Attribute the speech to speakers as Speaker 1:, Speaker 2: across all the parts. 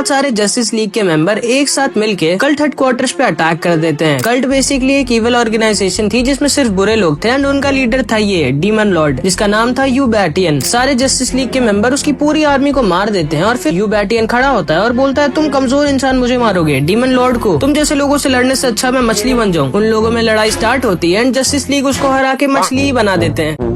Speaker 1: बहुत सारे justice league के मेंबर एक साथ मिलके कल्ट हेडक्वार्टर्स पे अटैक कर देते हैं। कल्ट बेसिकली एक इविल ऑर्गेनाइजेशन थी जिसमें सिर्फ बुरे लोग थे एंड उनका लीडर था ये डीमन लॉर्ड, जिसका नाम था यूबैटियन। सारे जस्टिस लीग के मेंबर उसकी पूरी आर्मी को मार देते हैं और फिर यूबैटियन खड़ा होता है और बोलता है, तुम कमजोर इंसान मुझे मारोगे, डीमन लॉर्ड को तुम जैसे लोगों से लड़ने से अच्छा मैं मछली बन जाऊँ। उन लोगों में लड़ाई स्टार्ट होती है एंड जस्टिस लीग उसको हरा के मछली ही बना देते हैं।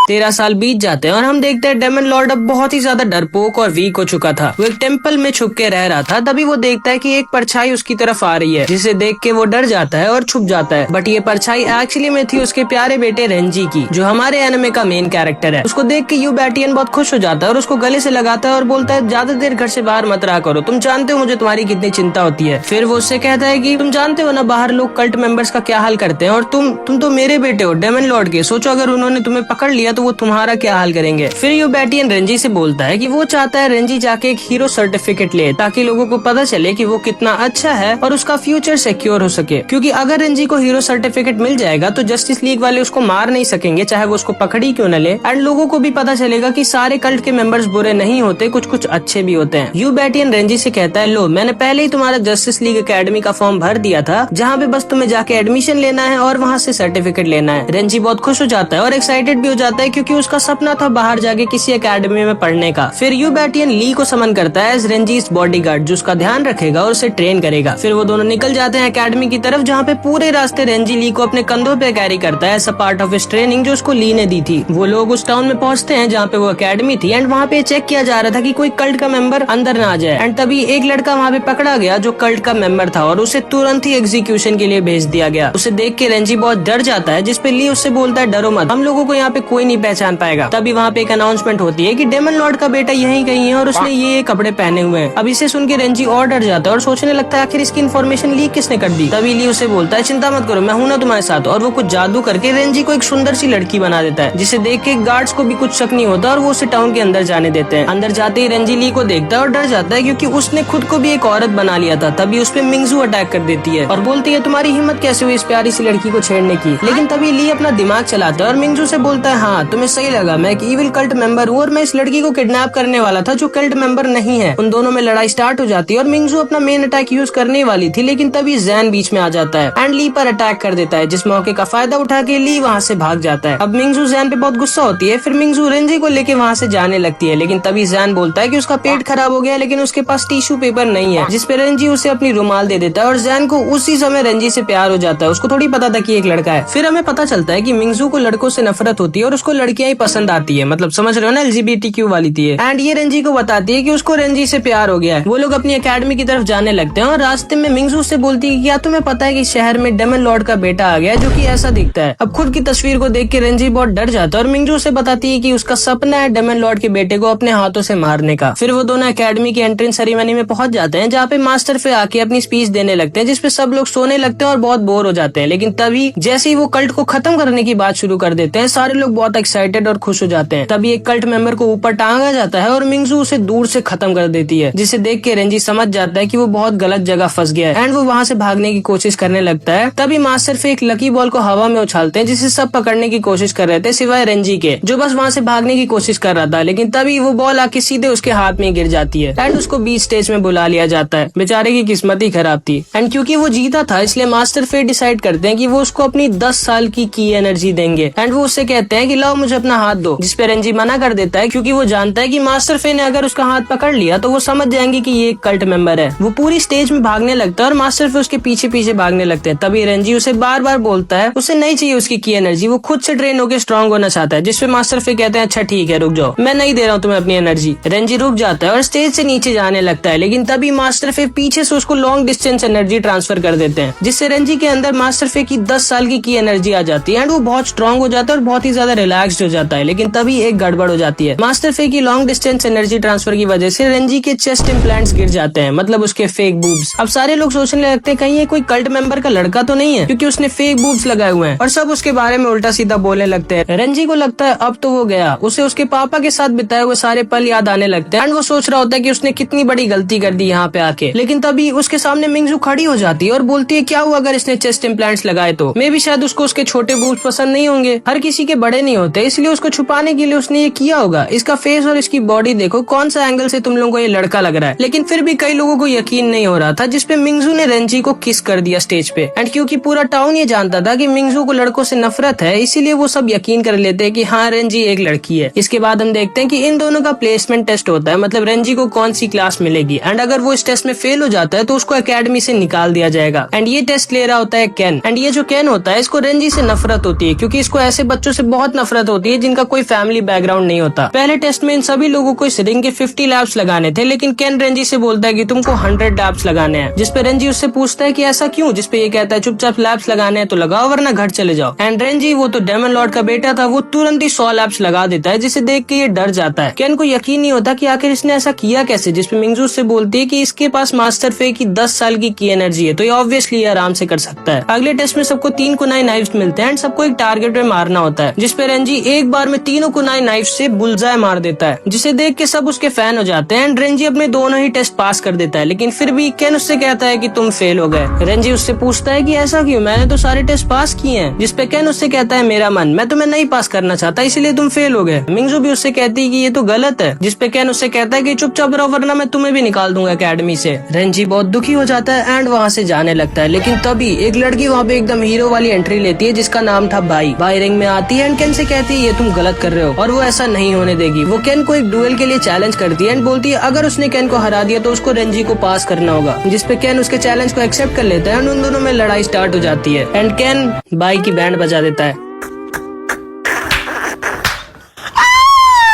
Speaker 1: 13 साल बीत जाते हैं और हम देखते हैं डेमन लॉर्ड अब बहुत ही ज्यादा डरपोक और वीक हो चुका था। वो एक टेम्पल में छुप के रह रहा था। तभी वो देखता है कि एक परछाई उसकी तरफ आ रही है, जिसे देख के वो डर जाता है और छुप जाता है। बट ये परछाई एक्चुअली में थी उसके प्यारे बेटे रेंजी की, जो हमारे एनिमे का मेन कैरेक्टर है। उसको देख के यूबैटियन बहुत खुश हो जाता है और उसको गले से लगाता है और बोलता है, ज्यादा देर घर से बाहर मत रहा करो, तुम जानते हो मुझे तुम्हारी कितनी चिंता होती है। फिर वो उससे कहता है कि तुम जानते हो ना बाहर लोग कल्ट मेंबर्स का क्या हाल करते हैं, और तुम तो मेरे बेटे हो डेमन लॉर्ड के, सोचो अगर उन्होंने तुम्हें पकड़ लिया तो वो तुम्हारा क्या हाल करेंगे। फिर यूबैटियन रेंजी से बोलता है कि वो चाहता है रेंजी जाके एक हीरो सर्टिफिकेट ले, ताकि लोगों को पता चले कि वो कितना अच्छा है और उसका फ्यूचर सिक्योर हो सके। क्योंकि अगर रेंजी को हीरो सर्टिफिकेट मिल जाएगा तो जस्टिस लीग वाले उसको मार नहीं सकेंगे, चाहे वो उसको पकड़ी क्यों न ले। एंड लोगों को भी पता चलेगा कि सारे कल्ट के मेंबर्स बुरे नहीं होते, कुछ कुछ अच्छे भी होते हैं। यूबैटियन रेंजी से कहता है, लो मैंने पहले ही तुम्हारा जस्टिस लीग एकेडमी का फॉर्म भर दिया था, जहाँ पे बस तुम्हें जाके एडमिशन लेना है और वहाँ से सर्टिफिकेट लेना है। रेंजी बहुत खुश हो जाता है और एक्साइटेड भी हो जाता है, क्योंकि उसका सपना था बाहर जाके किसी एकेडमी में पढ़ने का। फिर यूबैटियन ली को समन करता है एज रेंजीज बॉडीगार्ड, जो उसका ध्यान रखेगा और उसे ट्रेन करेगा। फिर वो दोनों निकल जाते हैं एकेडमी की तरफ, जहाँ पे पूरे रास्ते रेंजी ली को अपने कंधों पे कैरी करता है as a part of his training जो उसको ली ने दी थी। वो लोग उस टाउन में पहुंचते हैं जहाँ पे वो एकेडमी थी एंड वहाँ पे चेक किया जा रहा था कि कोई कल्ट का मेंबर अंदर ना आ जाए। एंड तभी एक लड़का वहाँ पे पकड़ा गया जो कल्ट का मेंबर था और उसे तुरंत ही एग्जीक्यूशन के लिए भेज दिया गया। उसे देख के रेंजी बहुत डर जाता है, जिसपे ली उससे बोलता है, डरो मत, हम लोगों को यहाँ पे कोई नहीं पहचान पाएगा। तभी वहाँ पे एक अनाउंसमेंट होती है कि डेमन लॉर्ड का बेटा यहीं कहीं है और उसने ये कपड़े पहने हुए हैं। अब इसे सुन के रेंजी और डर जाता है और सोचने लगता है आखिर इसकी इन्फॉर्मेशन लीक किसने कर दी। तभी ली उसे बोलता है, चिंता मत करो, मैं हूं ना तुम्हारे साथ। और वो कुछ जादू करके रेंजी को एक सुंदर सी लड़की बना देता है, जिसे देख के गार्ड्स को भी कुछ शक नहीं होता और वो उसे टाउन के अंदर जाने देते हैं। अंदर जाते ही रेंजी ली को देखता है और डर जाता है, क्योंकि उसने खुद को भी एक औरत बना लिया था। तभी उस पे मिंगजू अटैक कर देती है और बोलती है, तुम्हारी हिम्मत कैसे हुई इस प्यारी सी लड़की को छेड़ने की। लेकिन तभी ली अपना दिमाग चलाता है और मिंगजू से बोलता है, हाँ तुम्हें सही लगा, मैं एक इविल कल्ट मेंबर हूँ और मैं इस लड़की को किडनैप करने वाला था जो कल्ट मेंबर नहीं है। उन दोनों में लड़ाई स्टार्ट हो जाती है और मिंगजू अपना मेन अटैक यूज करने वाली थी, लेकिन तभी जैन बीच में आ जाता है एंड ली पर अटैक कर देता है, जिस मौके का फायदा उठा के ली वहाँ से भाग जाता है। अब मिंगजू जैन पे बहुत गुस्सा होती है। फिर मिंगजू रेंजी को लेके वहाँ से जाने लगती है, लेकिन तभी जैन बोलता है कि उसका पेट खराब हो गया है, लेकिन उसके पास टिश्यू पेपर नहीं है, जिसपे रेंजी उसे अपनी रुमाल दे देता है और जैन को उसी समय रेंजी से प्यार हो जाता है। उसको थोड़ी पता था कि एक लड़का है। फिर हमें पता चलता है कि मिंगजू को लड़कों से नफरत होती है और उसको लड़कियां ही पसंद आती है, मतलब समझ रहे हो ना, LGBTQ वाली थी। एंड ये रेंजी को बताती है कि उसको रेंजी से प्यार हो गया है। वो लोग अपनी एकेडमी की तरफ जाने लगते हैं और रास्ते में मिंगजू से बोलती है, क्या तुम्हें पता है कि शहर में डेमन लॉर्ड का बेटा आ गया है जो कि ऐसा दिखता है। अब खुद की तस्वीर को देख के रेंजी बहुत डर जाता है और मिंगजू से बताती है कि उसका सपना है डेमन लॉर्ड के बेटे को अपने हाथों से मारने का। फिर वो दोनों एकेडमी की एंट्रेंस सेरेमनी में पहुंच जाते हैं, जहाँ पे मास्टर फे आके अपनी स्पीच देने लगते हैं, जिसपे सब लोग सोने लगते हैं और बहुत बोर हो जाते हैं। लेकिन तभी जैसे ही वो कल्ट को खत्म करने की बात शुरू कर देते हैं, सारे लोग बहुत एक्साइटेड और खुश हो जाते हैं। तभी एक कल्ट मेंबर को ऊपर टांगा जाता है और मिंगजू उसे दूर से खत्म कर देती है, जिसे देख के रेंजी समझ जाता है कि वो बहुत गलत जगह फंस गया है एंड वो वहाँ से भागने की कोशिश करने लगता है। तभी मास्टर फे एक लकी बॉल को हवा में उछालते हैं, जिसे सब पकड़ने की कोशिश कर रहे थे सिवाय रेंजी के, जो बस वहाँ से भागने की कोशिश कर रहा था। लेकिन तभी वो बॉल आके सीधे उसके हाथ में गिर जाती है एंड उसको बीच स्टेज में बुला लिया जाता है। बेचारे की किस्मत ही खराब थी एंड क्योंकि वो जीता था, इसलिए मास्टर फे डिसाइड करते हैं कि वो उसको अपनी 10 साल की एनर्जी देंगे एंड वो उससे कहते हैं कि लाओ मुझे अपना हाथ दो, जिसपे रेंजी मना कर देता है, क्योंकि वो जानता है कि मास्टर फे ने अगर उसका हाथ पकड़ लिया तो वो समझ जाएंगे कि ये एक कल्ट मेंबर है। वो पूरी स्टेज में भागने लगता है और मास्टर फे उसके पीछे पीछे भागने लगते हैं। तभी रेंजी उसे बार बार बोलता है उसे नहीं चाहिए उसकी की एनर्जी, वो खुद से ट्रेन होकर स्ट्रॉन्ग होना चाहता है, जिसपे मास्टर फे कहते हैं, अच्छा ठीक है रुक जाओ, मैं नहीं दे रहा हूँ तुम्हें अपनी एनर्जी। रेंजी रुक जाता है और स्टेज से नीचे जाने लगता है, लेकिन तभी मास्टर फे पीछे से उसको लॉन्ग डिस्टेंस एनर्जी ट्रांसफर कर देते हैं, जिससे रेंजी के अंदर मास्टर फे की 10 साल की एनर्जी आ जाती है एंड वो बहुत स्ट्रॉन्ग हो जाता है और बहुत ही ज्यादा रिलैक्स्ड हो जाता है। लेकिन तभी एक गड़बड़ हो जाती है, मास्टर फे की लॉन्ग डिस्टेंस एनर्जी ट्रांसफर की वजह से रेंजी के चेस्ट इम्प्लांट्स गिर जाते हैं, मतलब उसके फेक बूब्स। अब सारे लोग सोचने लगते हैं कहीं ये कोई कल्ट मेंबर का लड़का तो नहीं है, क्योंकि उसने फेक बूब्स लगाए हुए हैं, और सब उसके बारे में उल्टा सीधा बोलने लगते हैं। रेंजी को लगता है अब तो वो गया, उसे उसके पापा के साथ बिताए हुए सारे पल याद आने लगते हैं एंड वो सोच रहा होता है कि उसने कितनी बड़ी गलती कर दी यहाँ पे आके। लेकिन तभी उसके सामने मिंगजू खड़ी हो जाती है और बोलती है क्या हुआ अगर इसने चेस्ट इम्प्लांट्स लगाए तो मे भी शायद उसको उसके छोटे बूब्स पसंद नहीं होंगे, हर किसी के बड़े नहीं होते। होते हैं, इसलिए उसको छुपाने के लिए उसने ये किया होगा। इसका फेस और इसकी बॉडी देखो, कौन सा एंगल से तुम लोगों को ये लड़का लग रहा है। लेकिन फिर भी कई लोगों को यकीन नहीं हो रहा था, जिसपे मिंगजू ने रेंजी को किस कर दिया स्टेज पे। एंड क्योंकि पूरा टाउन ये जानता था कि मिंगजू को लड़कों से नफरत है, इसीलिए वो सब यकीन कर लेते हैं कि हाँ रेंजी एक लड़की है। इसके बाद हम देखते हैं कि इन दोनों का प्लेसमेंट टेस्ट होता है, मतलब रेंजी को कौन सी क्लास मिलेगी। एंड अगर वो इस टेस्ट में फेल हो जाता है तो उसको एकेडमी से निकाल दिया जाएगा। एंड ये टेस्ट ले रहा होता है केन। एंड ये जो केन होता है, इसको रेंजी से नफरत होती है, क्योंकि इसको ऐसे बच्चों से बहुत नफरत होती है जिनका कोई फैमिली बैकग्राउंड नहीं होता। पहले टेस्ट में इन सभी लोगों को इस रिंग के 50 लैप्स लगाने थे, लेकिन केन रेंजी से बोलता है कि तुमको 100 लैप्स लगाने हैं। जिसपे रेंजी उससे पूछता है कि ऐसा क्यों, जिसपे ये कहता है चुपचाप लैप्स लगाने हैं तो लगाओ वरना घर चले जाओ। एंड रेंजी, वो तो डेमन लॉर्ड का बेटा था, वो तुरंत ही 100 लैप्स लगा देता है, जिसे देख के ये डर जाता है। केन को यकीन नहीं होता कि आखिर इसने ऐसा किया कैसे। जिसपे मिंगजू से बोलती है कि इसके पास मास्टर फे की 10 साल की एनर्जी है, तो ये ऑब्वियसली आराम से कर सकता है। अगले टेस्ट में सबको 3 कुनाई नाइफ्स मिलते हैं एंड सबको एक टारगेट पे मारना होता है, जिसपे रेंजी एक बार में तीनों कुनाई नाइफ से बुलजाय मार देता है, जिसे देख के सब उसके फैन हो जाते हैं। एंड रेंजी अपने दोनों ही टेस्ट पास कर देता है, लेकिन फिर भी केन उससे कहता है कि तुम फेल हो गए। रेंजी उससे पूछता है कि ऐसा क्यों, मैंने तो सारे टेस्ट पास किए हैं। जिसपे केन उससे कहता है मेरा मन, मैं तुम्हें नहीं पास करना चाहता, इसलिए तुम फेल हो गए। मिंगजू भी उससे कहती है कि ये तो गलत है, जिसपे केन उससे कहता है कि चुपचाप रहो वरना मैं तुम्हें भी निकाल दूंगा एकेडमी से। रेंजी बहुत दुखी हो जाता है एंड वहाँ से जाने लगता है, लेकिन तभी एक लड़की वहाँ पे एकदम हीरो वाली एंट्री लेती है, जिसका नाम था बाई। बाई रिंग में आती है एंड केन से कहती है ये तुम गलत कर रहे हो, और वो ऐसा नहीं होने देगी। वो केन को एक डुएल के लिए चैलेंज करती है एंड बोलती है अगर उसने केन को हरा दिया तो उसको रेंजी को पास करना होगा। जिसपे केन उसके चैलेंज को एक्सेप्ट कर लेता है एंड उन दोनों में लड़ाई स्टार्ट हो जाती है। एंड केन बाई की बैंड बजा देता है।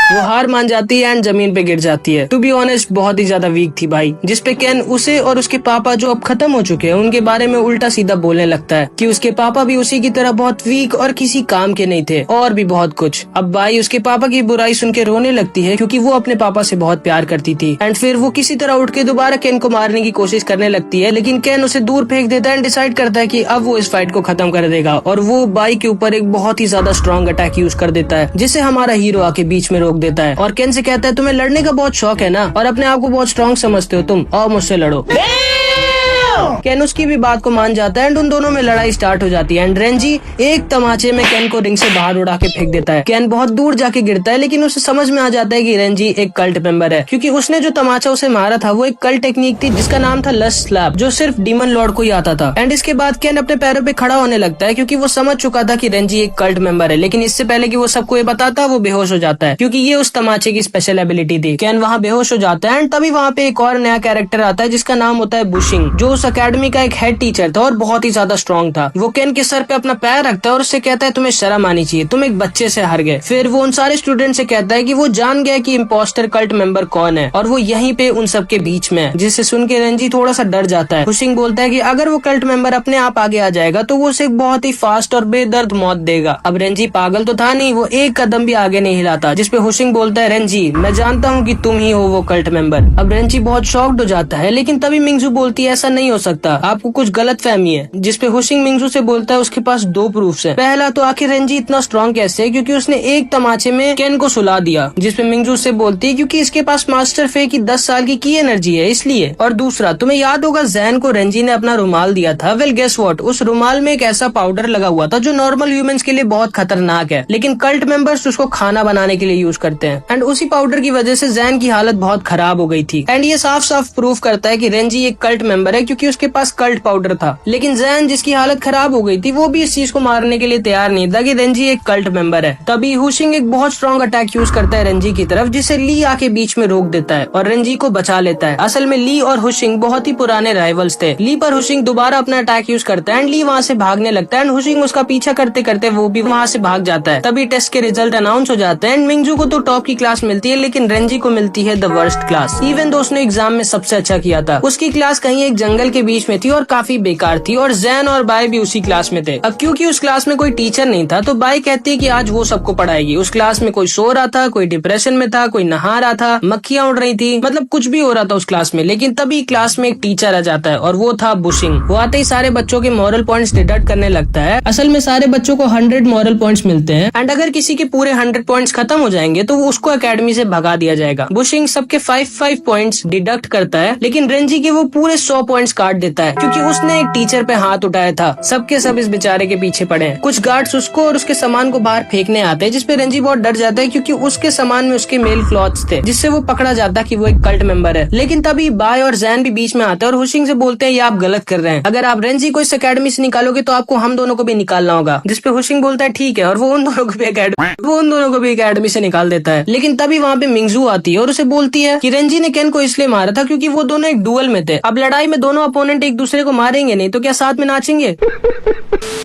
Speaker 1: वो हार मान जाती है एंड जमीन पे गिर जाती है। टू बी ऑनेस्ट बहुत ही ज्यादा वीक थी भाई। जिसपे केन उसे और उसके पापा जो अब खत्म हो चुके हैं उनके बारे में उल्टा सीधा बोलने लगता है कि उसके पापा भी उसी की तरह बहुत वीक और किसी काम के नहीं थे, और भी बहुत कुछ। अब बाई उसके पापा की बुराई सुन के रोने लगती है, क्योंकि वो अपने पापा से बहुत प्यार करती थी। एंड फिर वो किसी तरह उठ के दोबारा केन को मारने की कोशिश करने लगती है, लेकिन केन उसे दूर फेंक देता है एंड डिसाइड करता है कि अब वो इस फाइट को खत्म कर देगा। और वो बाई के ऊपर एक बहुत ही ज्यादा स्ट्रॉन्ग अटैक यूज कर देता है, जिसे हमारा हीरो आके बीच में रोक देता है और केन से कहता है तुम्हें लड़ने का बहुत शौक है ना, और अपने आप को बहुत स्ट्रॉन्ग समझते हो तुम, और मुझसे लड़ो। केन उसकी भी बात को मान जाता है एंड उन दोनों में लड़ाई स्टार्ट हो जाती है। एंड रेंजी एक तमाचे में केन को रिंग से बाहर उड़ा के फेंक देता है। केन बहुत दूर जाके गिरता है, लेकिन उसे समझ में आ जाता है कि रेंजी एक कल्ट मेंबर है, क्योंकि उसने जो तमाचा उसे मारा था वो एक कल्ट टेक्निक थी जिसका नाम था लस्ट स्लैप, जो सिर्फ डीमन लॉर्ड को ही आता था। एंड इसके बाद केन अपने पैरों पे खड़ा होने लगता है, क्योंकि वो समझ चुका था कि रेंजी एक कल्ट मेंबर है। लेकिन इससे पहले कि वो सबको ये बताता, वो बेहोश हो जाता है, क्योंकि ये उस तमाचे की स्पेशल एबिलिटी थी। केन वहाँ बेहोश हो जाता है एंड तभी वहाँ पे एक और नया कैरेक्टर आता है जिसका नाम होता है बुशिंग, जो उस अकेडमी का एक हेड टीचर था और बहुत ही ज्यादा स्ट्रॉन्ग था। वो केन के सर पे अपना पैर रखता है और उससे कहता है तुम्हें शर्म आनी चाहिए, तुम एक बच्चे से हार गए। फिर वो उन सारे स्टूडेंट से कहता है कि वो जान गया कि इम्पोस्टर कल्ट मेंबर कौन है, और वो यहीं पे उन सबके बीच में है, जिससे सुन के रेंजी थोड़ा सा डर जाता है। हुशिंग बोलता है कि अगर वो कल्ट मेंबर अपने आप आगे आ जाएगा तो वो उसे बहुत ही फास्ट और बेदर्द मौत देगा। अब रेंजी पागल तो था नहीं, वो एक कदम भी आगे नहीं हिलाता। जिसपे हुशिंग बोलता है रेंजी मैं जानता हूँ कि तुम ही हो वो कल्ट मेंबर। अब रेंजी बहुत शॉक्ड हो जाता है, लेकिन तभी मिंगजू बोलती है ऐसा नहीं हो सकता, आपको कुछ गलत फहमी है। जिसपे हुशिंग मिंगजू से बोलता है उसके पास 2 प्रूफ्स हैं। पहला तो आखिर रेंजी इतना स्ट्रॉन्ग कैसे है, क्योंकि उसने एक तमाचे में केन को सुला दिया। जिसपे मिंगजू से बोलती है क्योंकि इसके पास मास्टर फे की 10 साल की एनर्जी है इसलिए। और दूसरा, तुम्हें याद होगा जैन को रेंजी ने अपना रुमाल दिया था। वेल गेस व्हाट, उस रुमाल में एक ऐसा पाउडर लगा हुआ था जो नॉर्मल ह्यूमंस के लिए बहुत खतरनाक है, लेकिन कल्ट मेंबर्स उसको खाना बनाने के लिए यूज करते हैं। एंड उसी पाउडर की वजह से जैन की हालत बहुत खराब हो गई थी। एंड ये साफ साफ प्रूफ करता है कि रेंजी एक कल्ट मेंबर है, क्योंकि उसके पास कल्ट पाउडर था। लेकिन जैन जिसकी हालत खराब हो गई थी वो भी इस चीज को मारने के लिए तैयार नहीं था कि रेंजी एक कल्ट मेंबर है। तभी हुशिंग एक बहुत स्ट्रॉन्ग अटैक यूज करता है रेंजी की तरफ, जिसे ली आके बीच में रोक देता है और रेंजी को बचा लेता है। असल में ली और हुशिंग बहुत ही पुराने राइवल्स थे। ली पर हुशिंग दोबारा अपना अटैक यूज करता है एंड ली वहाँ से भागने लगता है एंड हुशिंग उसका पीछा करते करते वो भी वहाँ से भाग जाता है। तभी टेस्ट के रिजल्ट अनाउंस हो जाते हैं एंड मिंगजू को तो टॉप की क्लास मिलती है, लेकिन रेंजी को मिलती है the worst class. Even though उसने एग्जाम में सबसे अच्छा किया था। उसकी क्लास कहीं एक जंगल के बीच में थी और काफी बेकार थी, और जैन और बाय भी उसी क्लास में थे। अब क्योंकि उस क्लास में कोई टीचर नहीं था तो बाई कहती है कि आज वो सबको पढ़ाएगी। उस क्लास में कोई सो रहा था, कोई डिप्रेशन में था, कोई नहा रहा था, मक्खियां उड़ रही थी, मतलब कुछ भी हो रहा था उस क्लास में। लेकिन तभी क्लास में एक टीचर आ जाता है और वो था बुशिंग। वो आते ही सारे बच्चों के मॉरल पॉइंट्स डिडक्ट करने लगता है। असल में सारे बच्चों को 100 मॉरल पॉइंट्स मिलते हैं एंड अगर किसी के पूरे 100 पॉइंट्स खत्म हो जाएंगे तो वो उसको एकेडमी से भगा दिया जाएगा। बुशिंग सबके 5 पॉइंट्स डिडक्ट करता है, लेकिन रेंजी के वो पूरे 100 पॉइंट्स काट देता है क्योंकि उसने एक टीचर पे हाथ उठाया था। सबके सब इस बेचारे के पीछे पड़े हैं। कुछ गार्ड्स उसको और उसके सामान को बाहर फेंकने आते हैं, जिसपे रंजी बहुत डर जाता है क्योंकि उसके सामान में उसके मेल क्लॉथ्स थे, जिससे वो पकड़ा जाता कि वो एक कल्ट मेंबर है। लेकिन तभी बाय और जैन भी बीच में आते हैं और हुशिंग से बोलते हैं ये आप गलत कर रहे हैं, अगर आप रेंजी को इस अकेडमी से निकालोगे तो आपको हम दोनों को भी निकालना होगा। जिसपे हुशिंग बोलता है ठीक है, और वो उन दोनों को भी अकेडमी से निकाल देता है। लेकिन तभी वहाँ पे मिंगजू आती है और उसे बोलती है कि रेंजी ने केन को इसलिए मारा था क्योंकि वो दोनों एक डुअल में थे। अब लड़ाई में दोनों अपोनेंट एक दूसरे को मारेंगे नहीं तो क्या साथ में नाचेंगे?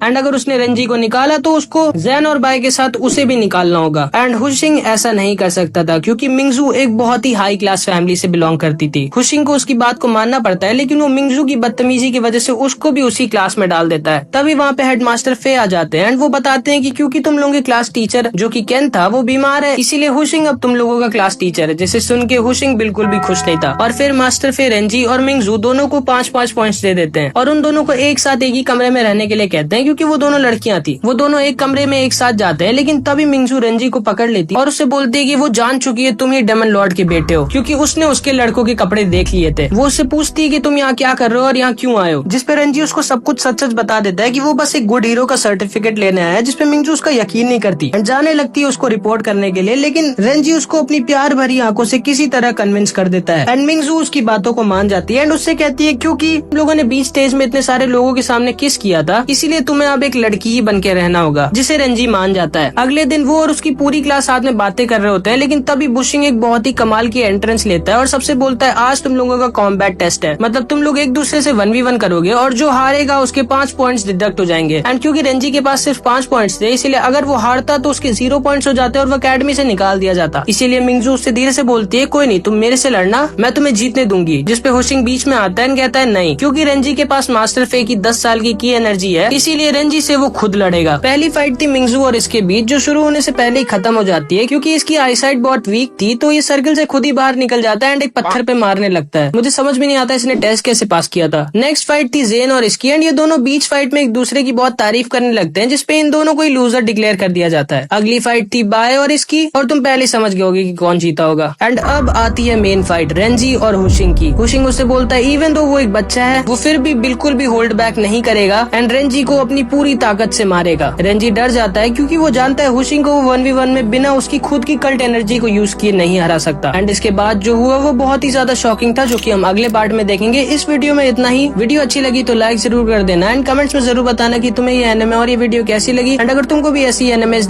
Speaker 1: एंड अगर उसने रेंजी को निकाला तो उसको जैन और बाय के साथ उसे भी निकालना होगा। एंड हुशिंग ऐसा नहीं कर सकता था क्योंकि मिंगजू एक बहुत ही हाई क्लास फैमिली से बिलोंग करती थी। हुशिंग को उसकी बात को मानना पड़ता है, लेकिन वो मिंगजू की बदतमीजी की वजह से उसको भी उसी क्लास में डाल देता है। तभी वहाँ पे हेडमास्टर फे आ जाते हैं एंड वो बताते हैं कि क्योंकि तुम लोगों के क्लास टीचर जो कि केन था वो बीमार है, इसीलिए हुशिंग अब तुम लोगों का क्लास टीचर है। जिसे सुन के हुशिंग बिल्कुल भी खुश नहीं था और फिर मास्टर फे रेंजी और मिंगजू दोनों को 5-5 पॉइंट्स दे देते हैं और उन दोनों को एक साथ एक ही कमरे में रहने के लिए कहते हैं क्योंकि वो दोनों लड़कियां थी। वो दोनों एक कमरे में एक साथ जाते हैं, लेकिन तभी मिंगजू रेंजी को पकड़ लेती और उससे बोलती है कि वो जान चुकी है तुम ही डेमन लॉर्ड के बेटे हो क्योंकि उसने उसके लड़कों के कपड़े देख लिए थे। वो उससे पूछती है कि तुम यहाँ क्या कर रहे हो और यहाँ क्यों आए हो, जिसपे रेंजी उसको सब कुछ सच सच बता देता है कि वो बस एक गुड हीरो का सर्टिफिकेट लेने आया है। जिसपे मिंगजू उसका यकीन नहीं करती, जाने लगती है उसको रिपोर्ट करने के लिए, लेकिन रेंजी उसको अपनी प्यार भरी आंखों से किसी तरह कन्विंस कर देता है एंड मिंगजू उसकी बातों को मान जाती है एंड उससे कहती है क्योंकि लोगों ने बीच स्टेज में इतने सारे लोगों के सामने किस किया था, इसीलिए तुम्हें अब एक लड़की ही बन के रहना होगा। जिसे रेंजी मान जाता है। अगले दिन वो और उसकी पूरी क्लास साथ में बातें कर रहे होते हैं, लेकिन तभी बुशिंग एक बहुत ही कमाल की एंट्रेंस लेता है और सबसे बोलता है आज तुम लोगों का कॉम्बैट टेस्ट है, मतलब तुम लोग एक दूसरे से 1v1 करोगे और जो हारेगा उसके 5 पॉइंट्स डिडक्ट हो जाएंगे। एंड क्योंकि रेंजी के पास सिर्फ 5 पॉइंट्स थे, इसीलिए अगर वो हारता तो उसके 0 पॉइंट्स हो जाते और वो अकेडमी से निकाल दिया जाता। इसीलिए मिंगजू उससे धीरे से बोलती है कोई नहीं, तुम मेरे से लड़ना, मैं तुम्हें जीतने दूंगी। जिसपे हुशिंग बीच में आता है कहता है नहीं, क्योंकि रेंजी के पास मास्टर फे की 10 साल की एनर्जी है, इसीलिए रेंजी से वो खुद लड़ेगा। पहली फाइट थी मिंगजू और इसके बीच, जो शुरू होने से पहले ही खत्म हो जाती है क्योंकि इसकी आईसाइट बहुत वीक थी, तो ये सर्कल से खुद ही बाहर निकल जाता है एंड एक पत्थर पे मारने लगता है। मुझे समझ में नहीं आता इसने टेस्ट कैसे पास किया था। नेक्स्ट फाइट थी जेन और इसकी एंड ये दोनों बीच फाइट में एक दूसरे की बहुत तारीफ करने लगते हैं, जिसपे इन दोनों को ही लूजर डिक्लेयर कर दिया जाता है। अगली फाइट थी बाय और इसकी, और तुम पहले समझ गए होगे कि कौन जीता होगा। एंड अब आती है मेन फाइट रेंजी और हुशिंग की। हुशिंग उससे बोलता है इवन दो वो एक बच्चा है, वो फिर भी बिल्कुल भी होल्ड बैक नहीं करेगा एंड रेंजी को अपनी पूरी ताकत से मारेगा। रेंजी डर जाता है क्योंकि वो जानता है हुशिंग को वो 1v1 में बिना उसकी खुद की कल्ट एनर्जी को यूज किए नहीं हरा सकता। एंड इसके बाद जो हुआ वो बहुत ही ज्यादा शॉकिंग था, जो कि हम अगले पार्ट में देखेंगे। इस वीडियो में इतना ही। वीडियो अच्छी लगी तो लाइक जरूर कर देना एंड कमेंट्स में जरूर बताना कि तुम्हें ये एनिमे और ये वीडियो कैसी लगी। एंड अगर तुमको भी ऐसी एनिमेस